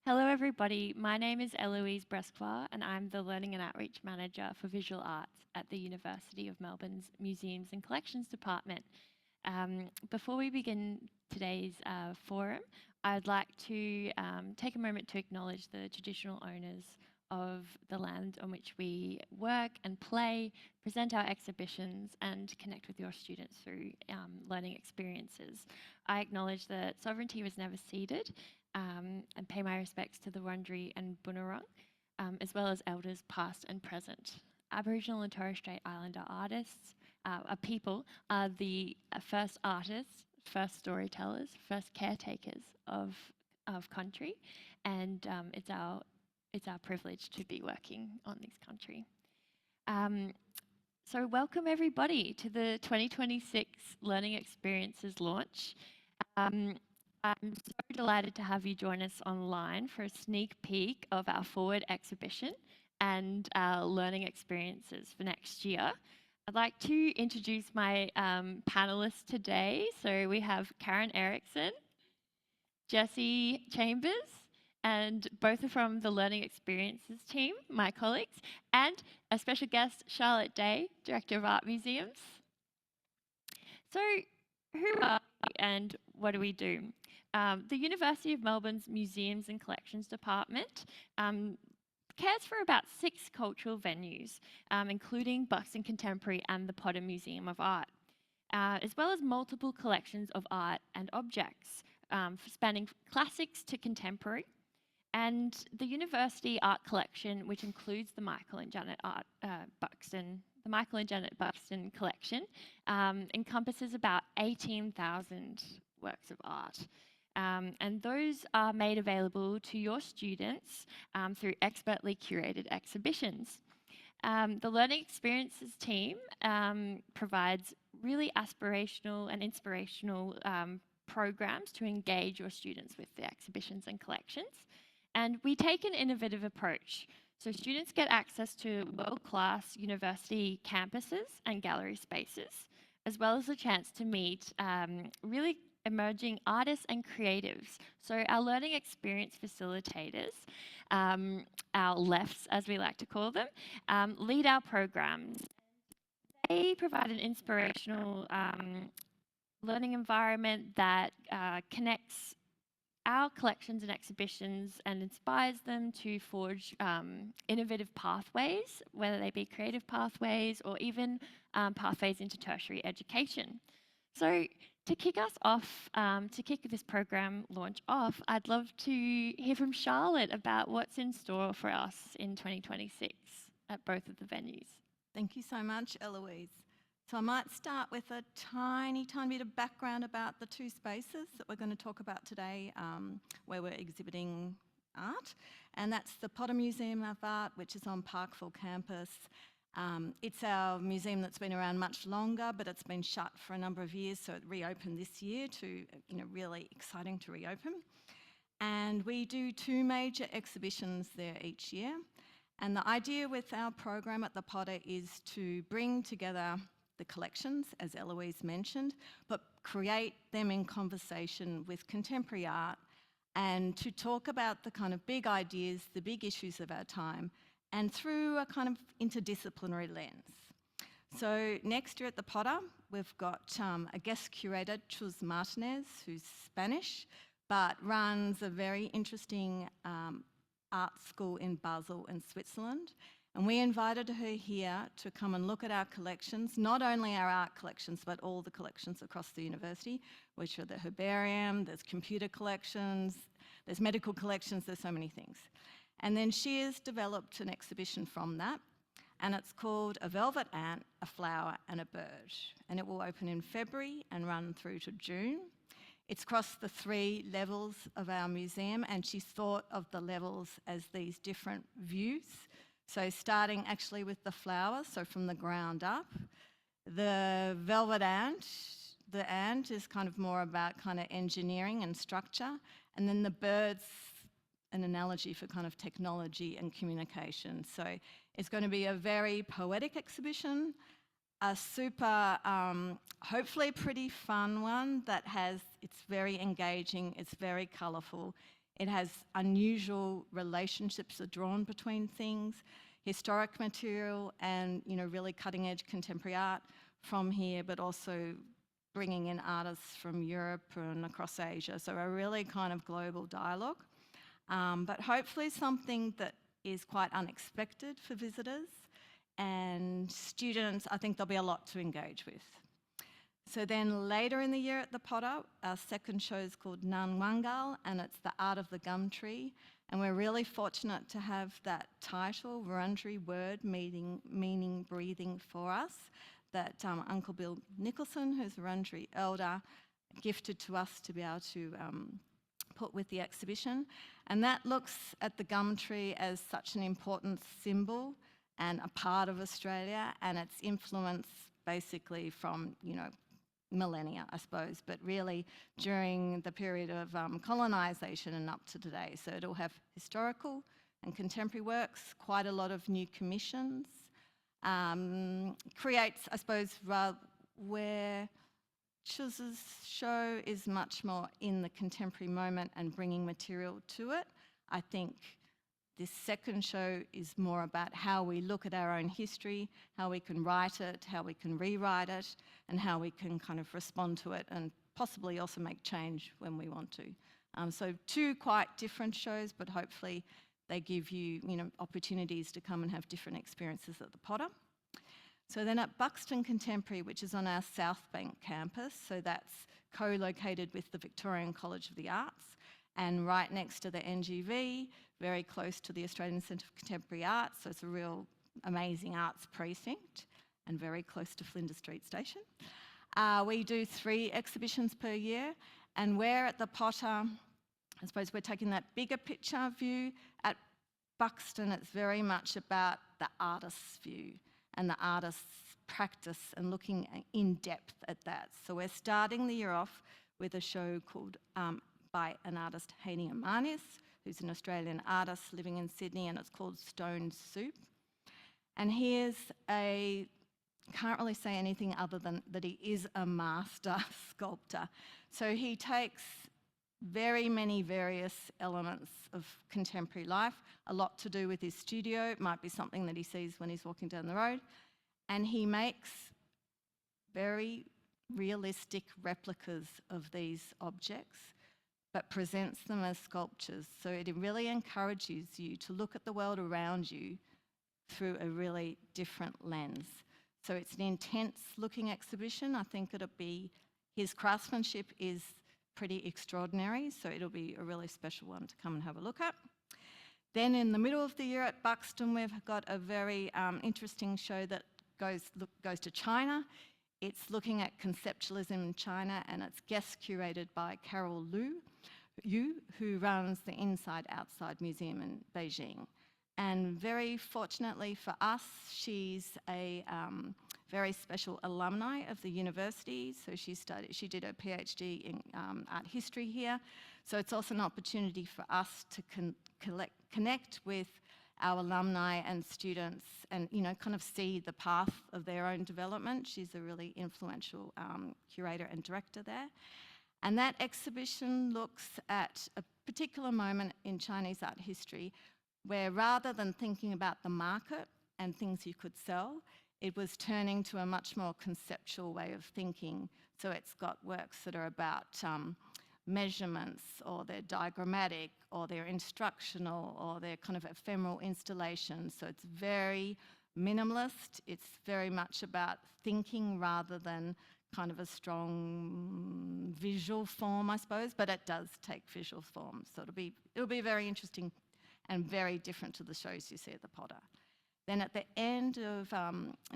Hello everybody, my name is Eloise Brescois and I'm the Learning and Outreach Manager for Visual Arts at the University of Melbourne's Museums and Collections Department. Before we begin today's forum, I'd like to take a moment to acknowledge the traditional owners of the land on which we work and play, present our exhibitions and connect with your students through learning experiences. I acknowledge that sovereignty was never ceded and pay my respects to the Wurundjeri and Bunurong, as well as elders past and present. Aboriginal and Torres Strait Islander artists, people, are the first artists, first storytellers, first caretakers of country, and it's our privilege to be working on this country. So welcome everybody to the 2026 Learning Experiences launch. I'm so delighted to have you join us online for a sneak peek of our Forward exhibition and our learning experiences for next year. I'd like to introduce my panelists today. So we have Karen Erickson, Jessie Chambers, and both are from the Learning Experiences team, my colleagues, and a special guest, Charlotte Day, Director of Art Museums. So who are we and what do we do? The University of Melbourne's Museums and Collections Department cares for about 6 cultural venues, including Buxton Contemporary and the Potter Museum of Art, as well as multiple collections of art and objects, spanning classics to contemporary, and the University Art Collection, which includes the Michael and Janet Buxton collection, encompasses about 18,000 works of art. And those are made available to your students through expertly curated exhibitions. The Learning Experiences team provides really aspirational and inspirational programs to engage your students with the exhibitions and collections. And we take an innovative approach. So students get access to world-class university campuses and gallery spaces, as well as a chance to meet really emerging artists and creatives. So our learning experience facilitators, our LEFs as we like to call them, lead our programs. They provide an inspirational learning environment that connects our collections and exhibitions and inspires them to forge innovative pathways, whether they be creative pathways or even pathways into tertiary education. So to kick us off, to kick this program launch off, I'd love to hear from Charlotte about what's in store for us in 2026 at both of the venues. Thank you so much, Eloise. So I might start with a tiny bit of background about the 2 spaces that we're going to talk about today, where we're exhibiting art. And that's the Potter Museum of Art, which is on Parkville campus. It's our museum that's been around much longer, but it's been shut for a number of years, so it reopened this year really exciting to reopen. And we do 2 major exhibitions there each year. And the idea with our program at the Potter is to bring together the collections, as Eloise mentioned, but create them in conversation with contemporary art and to talk about the kind of big ideas, the big issues of our time, and through a kind of interdisciplinary lens. So next year at the Potter, we've got a guest curator, Chus Martinez, who's Spanish, but runs a very interesting art school in Basel in Switzerland. And we invited her here to come and look at our collections, not only our art collections, but all the collections across the university, which are the herbarium, there's computer collections, there's medical collections, there's so many things. And then she has developed an exhibition from that, and it's called A Velvet Ant, a Flower and a Bird. And it will open in February and run through to June. It's across the 3 levels of our museum, and she's thought of the levels as these different views. So starting actually with the flowers, so from the ground up. The velvet ant, the ant is kind of more about kind of engineering and structure. And then the bird's an analogy for kind of technology and communication. So it's going to be a very poetic exhibition, a super, hopefully pretty fun one it's very engaging, it's very colourful. It has unusual relationships that are drawn between things, historic material and, really cutting edge contemporary art from here, but also bringing in artists from Europe and across Asia. So a really kind of global dialogue, but hopefully something that is quite unexpected for visitors and students. I think there'll be a lot to engage with. So then later in the year at the Potter, our second show is called Nanwangal, and it's the art of the gum tree. And we're really fortunate to have that title, Wurundjeri word meaning breathing, for us, that Uncle Bill Nicholson, who's a Wurundjeri elder, gifted to us to be able to put with the exhibition. And that looks at the gum tree as such an important symbol and a part of Australia, and its influence basically from, millennia, I suppose, but really during the period of colonisation and up to today. So it'll have historical and contemporary works, quite a lot of new commissions, creates, I suppose, where Chuz's show is much more in the contemporary moment and bringing material to it. I think this second show is more about how we look at our own history, how we can write it, how we can rewrite it, and how we can kind of respond to it and possibly also make change when we want to. So two quite different shows, but hopefully they give you, opportunities to come and have different experiences at the Potter. So then at Buxton Contemporary, which is on our South Bank campus, so that's co-located with the Victorian College of the Arts, and right next to the NGV, very close to the Australian Centre for Contemporary Art, so it's a real amazing arts precinct and very close to Flinders Street Station. We do 3 exhibitions per year, and we're at the Potter, I suppose we're taking that bigger picture view. At Buxton, it's very much about the artist's view and the artist's practice and looking in depth at that. So we're starting the year off with a show called by an artist, Hani Amanis, who's an Australian artist living in Sydney, and it's called Stone Soup. And can't really say anything other than that he is a master sculptor. So he takes very many various elements of contemporary life, a lot to do with his studio. It might be something that he sees when he's walking down the road. And he makes very realistic replicas of these objects, but presents them as sculptures. So it really encourages you to look at the world around you through a really different lens. So it's an intense looking exhibition. I think his craftsmanship is pretty extraordinary, so it'll be a really special one to come and have a look at. Then in the middle of the year at Buxton, we've got a very interesting show that goes to China. It's looking at conceptualism in China, and it's guest curated by Carol Yu, who runs the Inside Outside Museum in Beijing. And very fortunately for us, she's a very special alumni of the university. So she did a PhD in art history here. So it's also an opportunity for us to connect with our alumni and students and, kind of see the path of their own development. She's a really influential curator and director there. And that exhibition looks at a particular moment in Chinese art history where, rather than thinking about the market and things you could sell, it was turning to a much more conceptual way of thinking. So it's got works that are about measurements, or they're diagrammatic, or they're instructional, or they're kind of ephemeral installations. So it's very minimalist. It's very much about thinking rather than kind of a strong visual form, I suppose, but it does take visual form. So it'll be very interesting and very different to the shows you see at the Potter. Then at the end of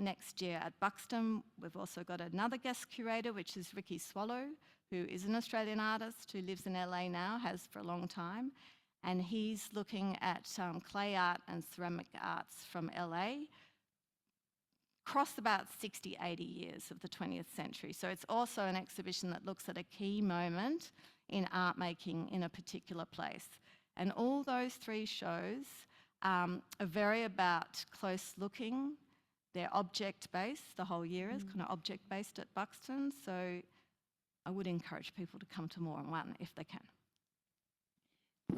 next year at Buxton, we've also got another guest curator, which is Ricky Swallow, who is an Australian artist who lives in LA now, has for a long time. And he's looking at clay art and ceramic arts from LA across about 60, 80 years of the 20th century. So it's also an exhibition that looks at a key moment in art making in a particular place. And all those 3 shows are very about close looking. They're object-based. The whole year is kind of object-based at Buxton. So I would encourage people to come to more than one if they can.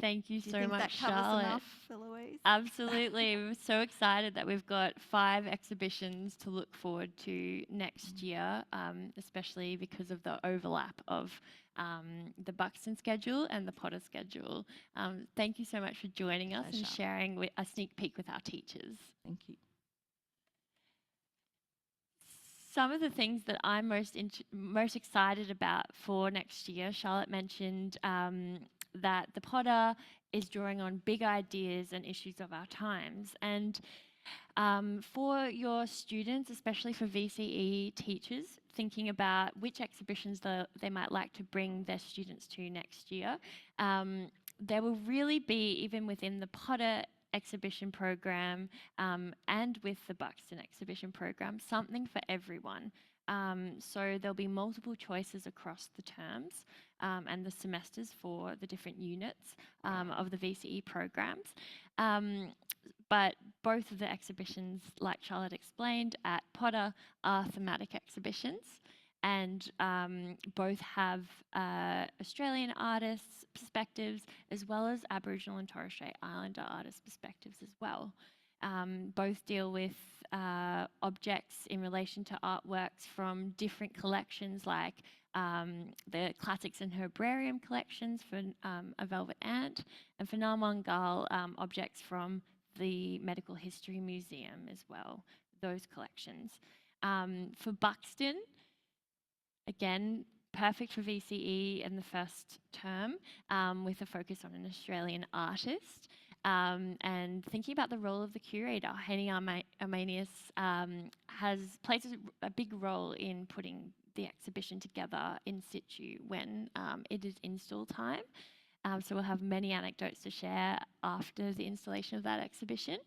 Thank you Do you so think much, that covers Charlotte. enough, Eloise? Absolutely. We're so excited that we've got 5 exhibitions to look forward to next year, especially because of the overlap of the Buxton schedule and the Potter schedule. Thank you so much for joining us and Pleasure. sharing a sneak peek with our teachers. Thank you. Some of the things that I'm most excited about for next year, Charlotte mentioned that the Potter is drawing on big ideas and issues of our times. And for your students, especially for VCE teachers, thinking about which exhibitions they might like to bring their students to next year, there will really be, even within the Potter exhibition program and with the Buxton exhibition program, something for everyone. So there'll be multiple choices across the terms and the semesters for the different units of the VCE programs. But both of the exhibitions, like Charlotte explained, at Potter are thematic exhibitions, and both have Australian artists' perspectives as well as Aboriginal and Torres Strait Islander artists' perspectives as well. Both deal with objects in relation to artworks from different collections, like the Classics and Herbarium collections for A Velvet Ant, and for Namongal, objects from the Medical History Museum as well, those collections. For Buxton, again, perfect for VCE in the first term, with a focus on an Australian artist. And thinking about the role of the curator, Henny Armanius plays a big role in putting the exhibition together in situ when it is install time. So we'll have many anecdotes to share after the installation of that exhibition.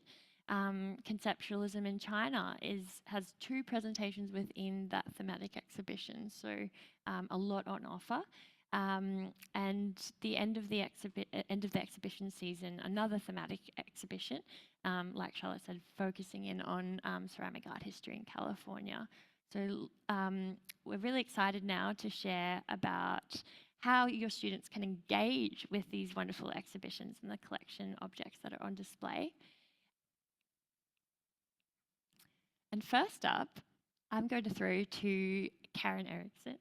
Conceptualism in China has 2 presentations within that thematic exhibition, so a lot on offer. And the end of the exhibition season, another thematic exhibition, like Charlotte said, focusing in on ceramic art history in California. So we're really excited now to share about how your students can engage with these wonderful exhibitions and the collection objects that are on display. And first up, I'm going to throw to Karen Erickson.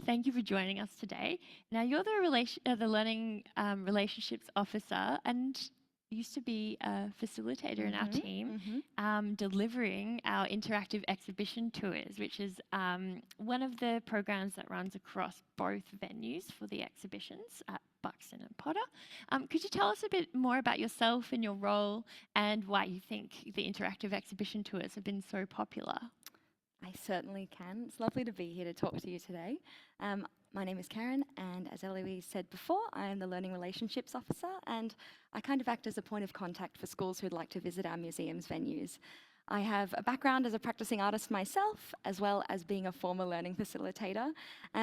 Thank you for joining us today. Now, you're the Learning Relationships Officer and used to be a facilitator in our team, delivering our interactive exhibition tours, which is one of the programs that runs across both venues for the exhibitions at Buxton and Potter. Could you tell us a bit more about yourself and your role and why you think the interactive exhibition tours have been so popular? I certainly can. It's lovely to be here to talk to you today. My name is Karen, and as Eloise said before, I am the Learning Relationships Officer, and I kind of act as a point of contact for schools who'd like to visit our museum's venues. I have a background as a practicing artist myself, as well as being a former learning facilitator.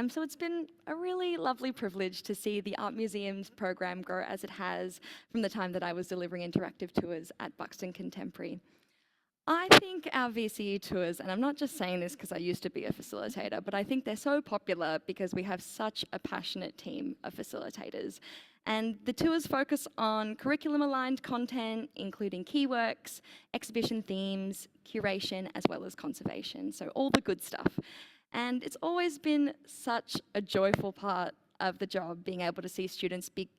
So it's been a really lovely privilege to see the Art Museum's program grow as it has from the time that I was delivering interactive tours at Buxton Contemporary. I think our VCE tours, and I'm not just saying this because I used to be a facilitator, but I think they're so popular because we have such a passionate team of facilitators. And the tours focus on curriculum-aligned content, including key works, exhibition themes, curation, as well as conservation. So all the good stuff. And it's always been such a joyful part of the job, being able to see students be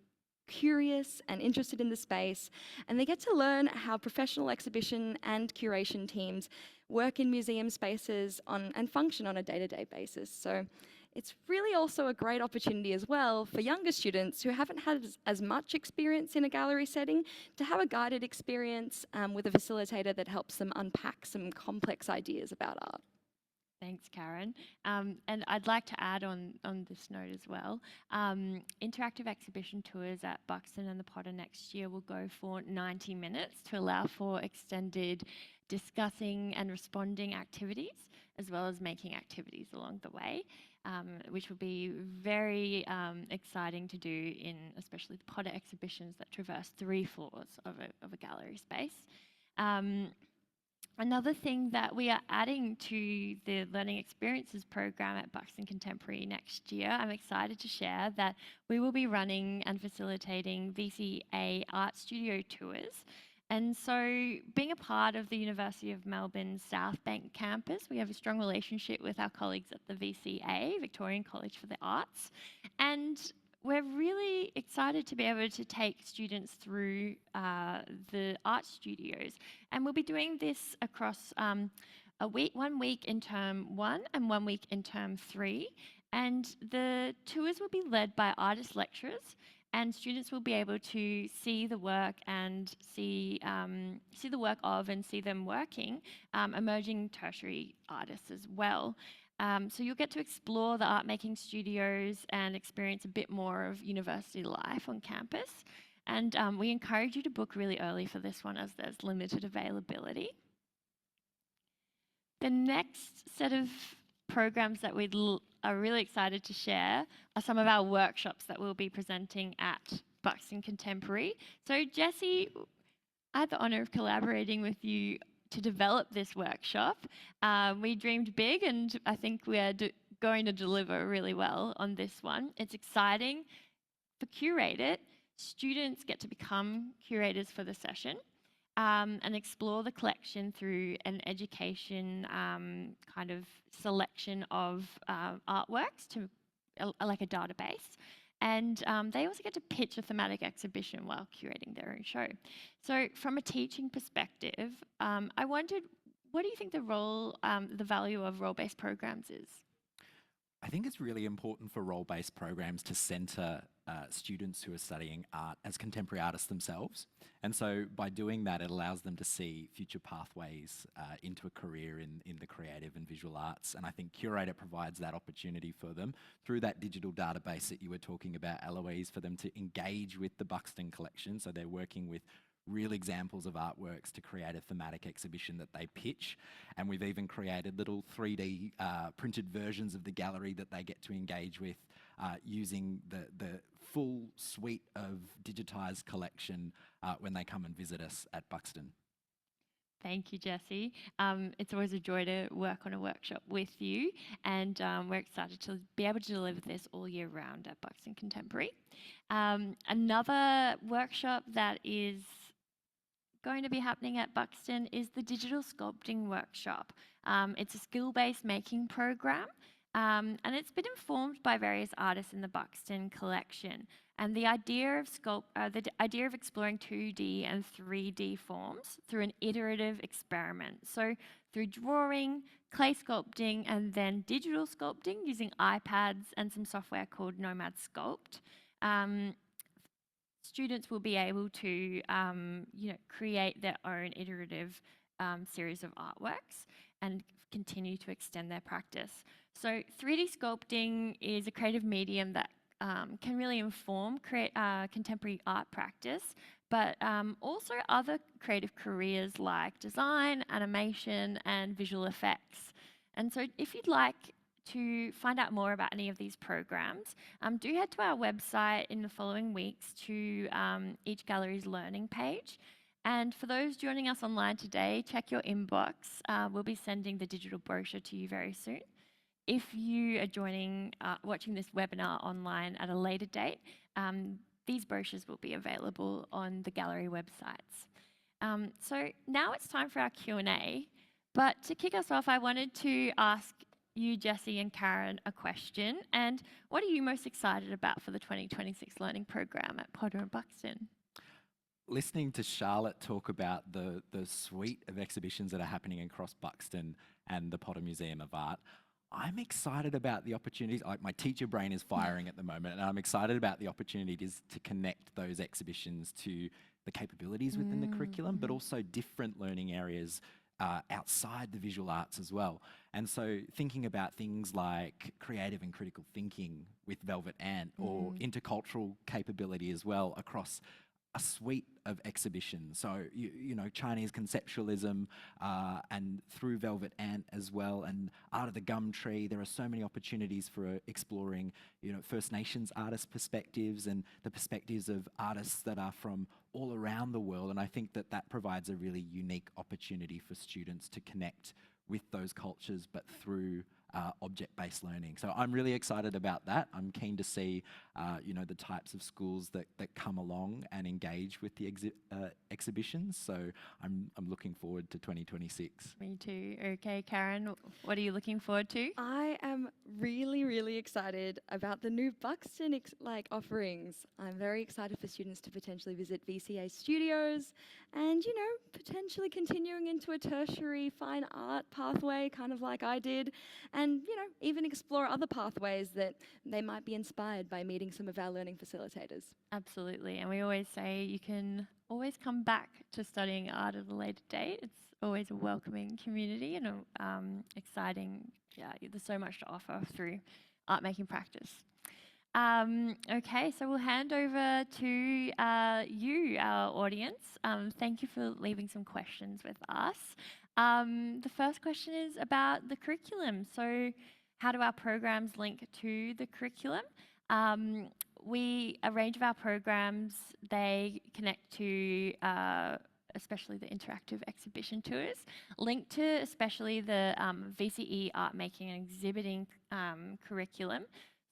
curious and interested in the space, and they get to learn how professional exhibition and curation teams work in museum spaces and function on a day-to-day basis. So it's really also a great opportunity as well for younger students who haven't had as much experience in a gallery setting to have a guided experience with a facilitator that helps them unpack some complex ideas about art. Thanks, Karen. And I'd like to add on this note as well. Interactive exhibition tours at Buxton and the Potter next year will go for 90 minutes to allow for extended discussing and responding activities, as well as making activities along the way, which will be very exciting to do in especially the Potter exhibitions that traverse 3 floors of a gallery space. Another thing that we are adding to the Learning Experiences program at Buxton Contemporary next year, I'm excited to share that we will be running and facilitating VCA art studio tours. And so, being a part of the University of Melbourne's South Bank campus, we have a strong relationship with our colleagues at the VCA, Victorian College for the Arts. And we're really excited to be able to take students through the art studios, and we'll be doing this across a week, 1 week in term 1 and 1 week in term 3. And the tours will be led by artist lecturers, and students will be able to see the work and see the work of and see them working emerging tertiary artists as well. So you'll get to explore the art making studios and experience a bit more of university life on campus. And we encourage you to book really early for this one as there's limited availability. The next set of programs that we are really excited to share are some of our workshops that we'll be presenting at Buxton Contemporary. So Jessie, I had the honour of collaborating with you to develop this workshop. We dreamed big, and I think we are going to deliver really well on this one. It's exciting. For Curate It, students get to become curators for the session and explore the collection through an education kind of selection of artworks to like a database. And they also get to pitch a thematic exhibition while curating their own show. So from a teaching perspective, I wondered, what do you think the value of role-based programs is? I think it's really important for role-based programs to centre students who are studying art as contemporary artists themselves. And so by doing that, it allows them to see future pathways into a career in the creative and visual arts. And I think Curate It provides that opportunity for them through that digital database that you were talking about, Eloise, for them to engage with the Buxton collection. So they're working with real examples of artworks to create a thematic exhibition that they pitch. And we've even created little 3D printed versions of the gallery that they get to engage with using the full suite of digitised collection when they come and visit us at Buxton. Thank you, Jessie. It's always a joy to work on a workshop with you, and we're excited to be able to deliver this all year round at Buxton Contemporary. Another workshop that is going to be happening at Buxton is the Digital Sculpting Workshop. It's a skill-based making program, and it's been informed by various artists in the Buxton collection. And the idea of exploring 2D and 3D forms through an iterative experiment. So through drawing, clay sculpting, and then digital sculpting using iPads and some software called Nomad Sculpt. Students will be able to create their own iterative series of artworks and continue to extend their practice. So 3D sculpting is a creative medium that can really inform contemporary art practice, but also other creative careers like design, animation, and visual effects. And so if you'd like to find out more about any of these programs, do head to our website in the following weeks to each gallery's learning page. And for those joining us online today, check your inbox. We'll be sending the digital brochure to you very soon. If you are watching this webinar online at a later date, these brochures will be available on the gallery websites. So now it's time for our Q&A. But to kick us off, I wanted to ask you, Jessie and Karen, a question. And what are you most excited about for the 2026 learning program at Potter and Buxton? Listening to Charlotte talk about the suite of exhibitions that are happening across Buxton and the Potter Museum of Art, I'm excited about the opportunities. Like, my teacher brain is firing at the moment, and I'm excited about the opportunities to connect those exhibitions to the capabilities within the curriculum, but also different learning areas outside the visual arts as well. And so thinking about things like creative and critical thinking with Velvet Ant, or intercultural capability as well across a suite of exhibitions. So, you know, Chinese conceptualism and through Velvet Ant as well, and Art of the Gum Tree. There are so many opportunities for exploring, you know, First Nations artist perspectives and the perspectives of artists that are from all around the world. And I think that that provides a really unique opportunity for students to connect with those cultures, but through object-based learning. So I'm really excited about that. I'm keen to see, you know, the types of schools that come along and engage with the exhibitions. So I'm looking forward to 2026. Me too. Okay, Karen, what are you looking forward to? I am really, really excited about the new Buxton offerings. I'm very excited for students to potentially visit VCA studios and, you know, potentially continuing into a tertiary fine art pathway, kind of like I did, and, you know, even explore other pathways that they might be inspired by meeting some of our learning facilitators. Absolutely. And we always say you can always come back to studying art at a later date. It's always a welcoming community and exciting. Yeah, there's so much to offer through art making practice. Okay, so we'll hand over to you, our audience. Thank you for leaving some questions with us. The first question is about the curriculum. So how do our programs link to the curriculum? A range of our programs, they connect to especially the interactive exhibition tours, linked to especially the VCE art making and exhibiting curriculum.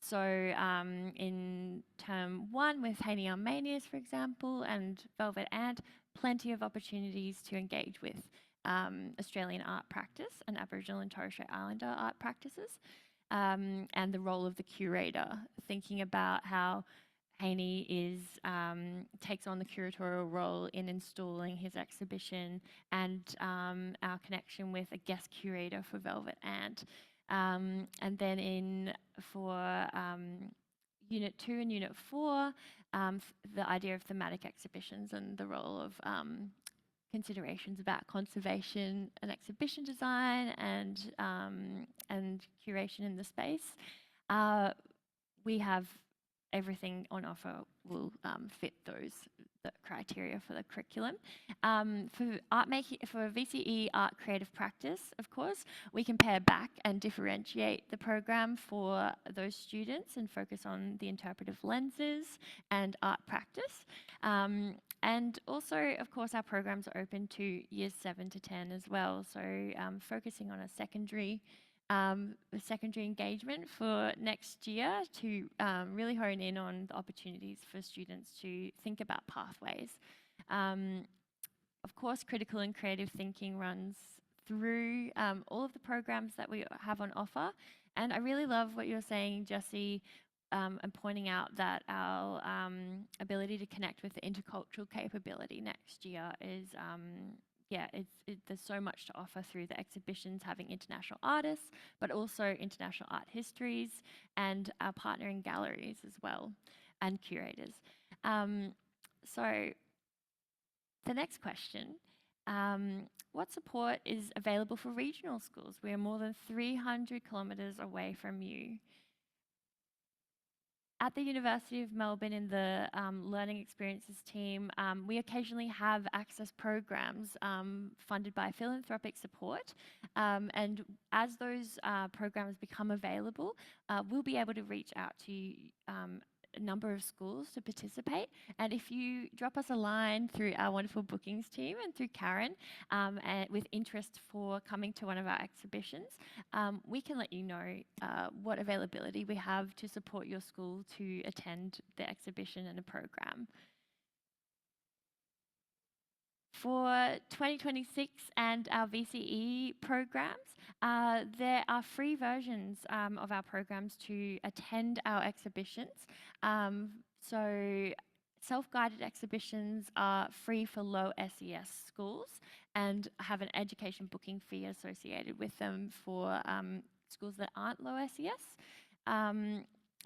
So in term 1 with Haney Armanius, for example, and Velvet Ant, plenty of opportunities to engage with Australian art practice and Aboriginal and Torres Strait Islander art practices, and the role of the curator, thinking about how Haney takes on the curatorial role in installing his exhibition, and our connection with a guest curator for Velvet Ant. And then for Unit 2 and Unit 4, the idea of thematic exhibitions and the role of considerations about conservation and exhibition design and curation in the space. We have everything on offer will fit the criteria for the curriculum. For VCE art creative practice, of course, we compare back and differentiate the program for those students and focus on the interpretive lenses and art practice. And also, of course, our programs are open to years 7 to 10 as well. So focusing on a secondary engagement for next year to really hone in on the opportunities for students to think about pathways. Of course, critical and creative thinking runs through all of the programs that we have on offer. And I really love what you're saying, Jessie, and pointing out that our ability to connect with the intercultural capability next year is there's so much to offer through the exhibitions, having international artists, but also international art histories and our partnering galleries as well, and curators. So the next question, what support is available for regional schools? We are more than 300 kilometres away from you. At the University of Melbourne in the Learning Experiences team, we occasionally have access programs funded by philanthropic support. And as those programs become available, we'll be able to reach out to a number of schools to participate. And if you drop us a line through our wonderful bookings team and through Karen and with interest for coming to one of our exhibitions, we can let you know what availability we have to support your school to attend the exhibition and a program. For 2026 and our VCE programs, there are free versions of our programs to attend our exhibitions. So self-guided exhibitions are free for low SES schools and have an education booking fee associated with them for schools that aren't low SES.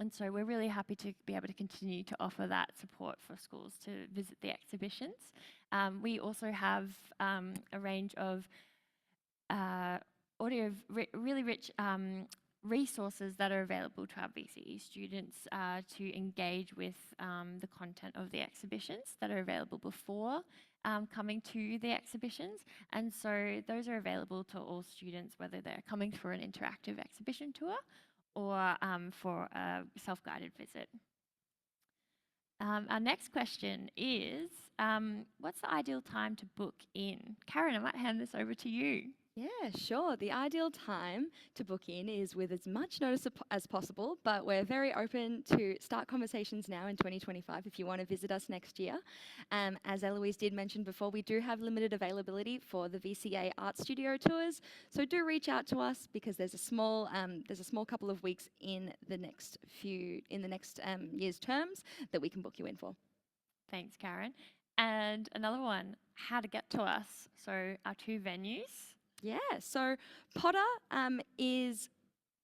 And so we're really happy to be able to continue to offer that support for schools to visit the exhibitions. We also have a range of really rich resources that are available to our VCE students to engage with the content of the exhibitions that are available before coming to the exhibitions. And so those are available to all students, whether they're coming for an interactive exhibition tour or for a self-guided visit. Our next question is, what's the ideal time to book in? Karen, I might hand this over to you. Yeah, sure. The ideal time to book in is with as much notice as possible, but we're very open to start conversations now in 2025 if you want to visit us next year. As Eloise did mention before, we do have limited availability for the VCA Art Studio tours, so do reach out to us because there's a small couple of weeks in the next year's terms that we can book you in for. Thanks, Karen. And another one, how to get to us. So our 2 venues. Yeah, so Potter is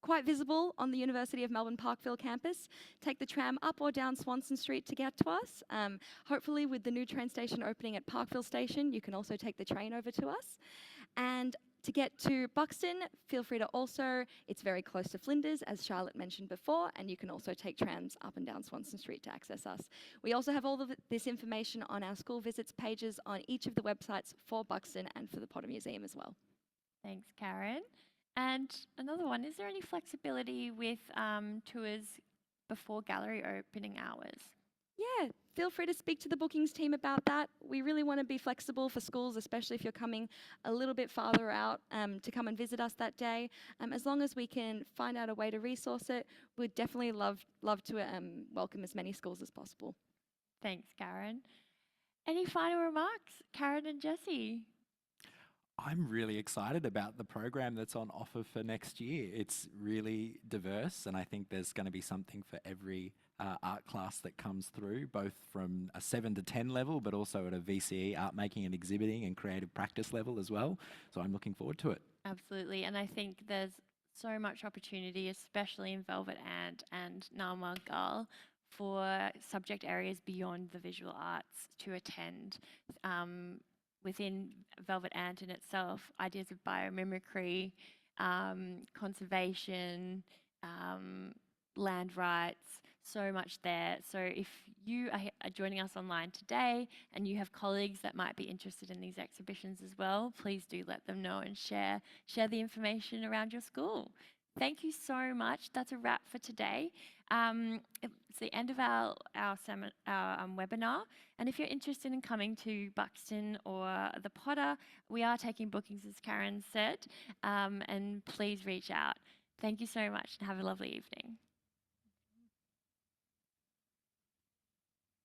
quite visible on the University of Melbourne Parkville campus. Take the tram up or down Swanson Street to get to us. Hopefully with the new train station opening at Parkville Station, you can also take the train over to us. And to get to Buxton, feel free to also, it's very close to Flinders, as Charlotte mentioned before, and you can also take trams up and down Swanson Street to access us. We also have all of this information on our school visits pages on each of the websites for Buxton and for the Potter Museum as well. Thanks, Karen. And another one, is there any flexibility with tours before gallery opening hours? Yeah, feel free to speak to the bookings team about that. We really want to be flexible for schools, especially if you're coming a little bit farther out to come and visit us that day. As long as we can find out a way to resource it, we'd definitely love to welcome as many schools as possible. Thanks, Karen. Any final remarks, Karen and Jessie? I'm really excited about the program that's on offer for next year. It's really diverse, and I think there's going to be something for every art class that comes through, both from a 7 to 10 level, but also at a VCE art making and exhibiting and creative practice level as well. So I'm looking forward to it. Absolutely, and I think there's so much opportunity, especially in Velvet Ant and Nama Girl, for subject areas beyond the visual arts to attend. Within Velvet Ant in itself, ideas of biomimicry, conservation, land rights, so much there. So if you are joining us online today and you have colleagues that might be interested in these exhibitions as well, please do let them know and share the information around your school. Thank you so much. That's a wrap for today. It's the end of our webinar. And if you're interested in coming to Buxton or the Potter, we are taking bookings, as Karen said, and please reach out. Thank you so much and have a lovely evening.